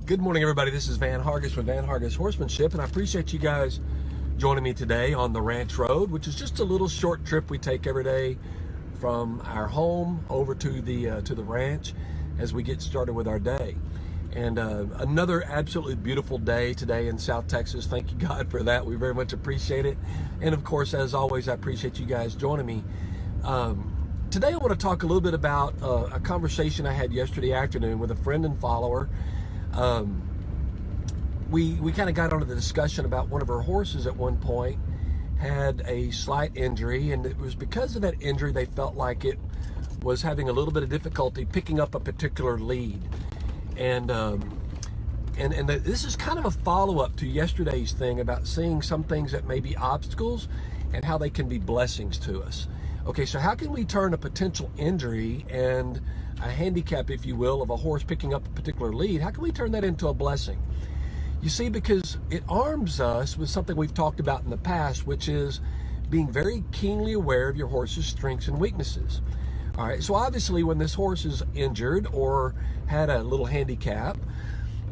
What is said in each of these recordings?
Good morning, everybody. This is Van Hargis with Van Hargis Horsemanship, and I appreciate you guys joining me today on the Ranch Road, which is just a little short trip we take every day from our home over to the ranch as we get started with our day. And another absolutely beautiful day today in South Texas. Thank you, God, for that. We very much appreciate it. And of course, as always, I appreciate you guys joining me. Today I want to talk a little bit about a conversation I had yesterday afternoon with a friend and follower. We kind of got onto the discussion about one of her horses at one point had a slight injury, and it was because of that injury they felt like it was having a little bit of difficulty picking up a particular lead. And this is kind of a follow-up to yesterday's thing about seeing some things that may be obstacles and how they can be blessings to us. Okay, so how can we turn a potential injury and a handicap, if you will, of a horse picking up a particular lead, how can we turn that into a blessing? You see, because it arms us with something we've talked about in the past, which is being very keenly aware of your horse's strengths and weaknesses. All right, so obviously when this horse is injured or had a little handicap,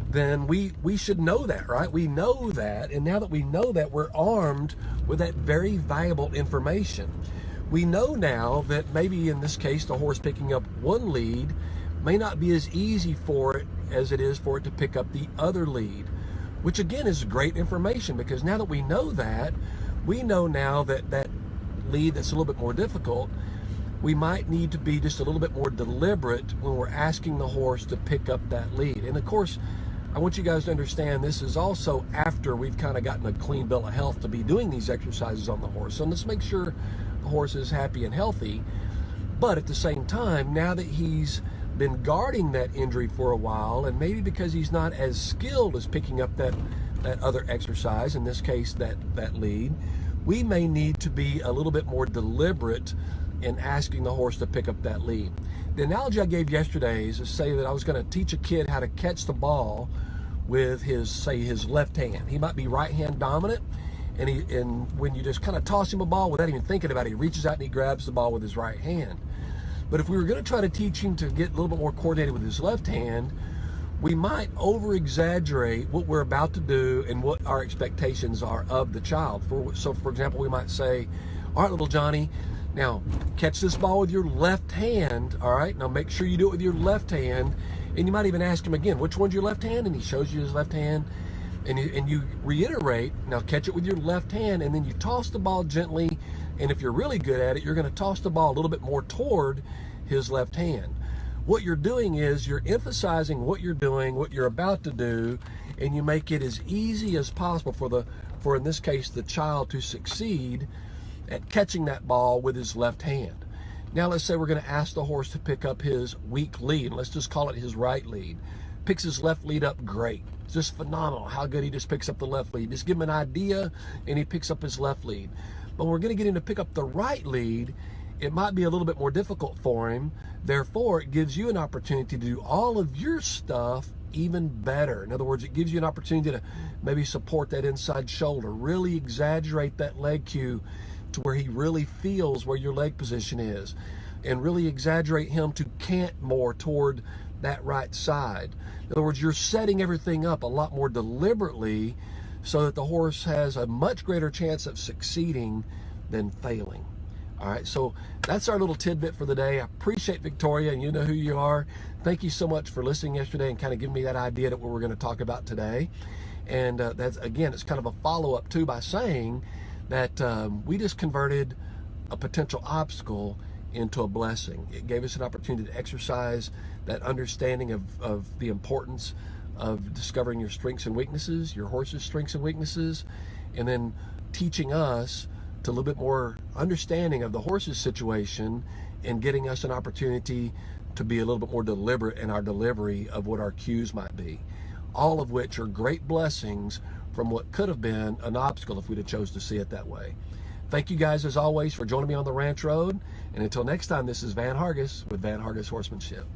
then we should know that, right? We know that, and now that we know that, we're armed with that very valuable information. We know now that maybe in this case, the horse picking up one lead may not be as easy for it as it is for it to pick up the other lead, which again is great information, because now that we know that, we know now that that lead that's a little bit more difficult, we might need to be just a little bit more deliberate when we're asking the horse to pick up that lead. And of course, I want you guys to understand this is also after we've kind of gotten a clean bill of health to be doing these exercises on the horse. So let's make sure the horse is happy and healthy. But at the same time, now that he's been guarding that injury for a while, and maybe because he's not as skilled as picking up that other exercise, in this case that lead, we may need to be a little bit more deliberate in asking the horse to pick up that lead. The analogy I gave yesterday is to say that I was going to teach a kid how to catch the ball with his left hand. He might be right hand dominant, and when you just kind of toss him a ball without even thinking about it, he reaches out and he grabs the ball with his right hand. But if we were going to try to teach him to get a little bit more coordinated with his left hand, we might over-exaggerate what we're about to do and what our expectations are of the child. So for example, we might say, all right, little Johnny, now catch this ball with your left hand, all right? Now make sure you do it with your left hand. And you might even ask him again, which one's your left hand? And he shows you his left hand. And you reiterate, now catch it with your left hand, and then you toss the ball gently. And if you're really good at it, you're going to toss the ball a little bit more toward his left hand. What you're doing is you're emphasizing what you're doing, what you're about to do, and you make it as easy as possible for in this case, the child to succeed at catching that ball with his left hand. Now let's say we're going to ask the horse to pick up his weak lead. Let's just call it his right lead. Picks his left lead up great. It's just phenomenal how good he just picks up the left lead. Just give him an idea and he picks up his left lead. But we're going to get him to pick up the right lead. It might be a little bit more difficult for him. Therefore, it gives you an opportunity to do all of your stuff even better. In other words, it gives you an opportunity to maybe support that inside shoulder, really exaggerate that leg cue to where he really feels where your leg position is, and really exaggerate him to cant more toward that right side. In other words, you're setting everything up a lot more deliberately so that the horse has a much greater chance of succeeding than failing. All right, so that's our little tidbit for the day. I appreciate Victoria, and you know who you are. Thank you so much for listening yesterday and kind of giving me that idea that what we're going to talk about today. And that's, again, it's kind of a follow-up too, by saying that we just converted a potential obstacle into a blessing. It gave us an opportunity to exercise that understanding of the importance of discovering your strengths and weaknesses, your horse's strengths and weaknesses, and then teaching us to a little bit more understanding of the horse's situation and getting us an opportunity to be a little bit more deliberate in our delivery of what our cues might be. All of which are great blessings from what could have been an obstacle if we'd have chose to see it that way. Thank you guys, as always, for joining me on the Ranch Road. And until next time, this is Van Hargis with Van Hargis Horsemanship.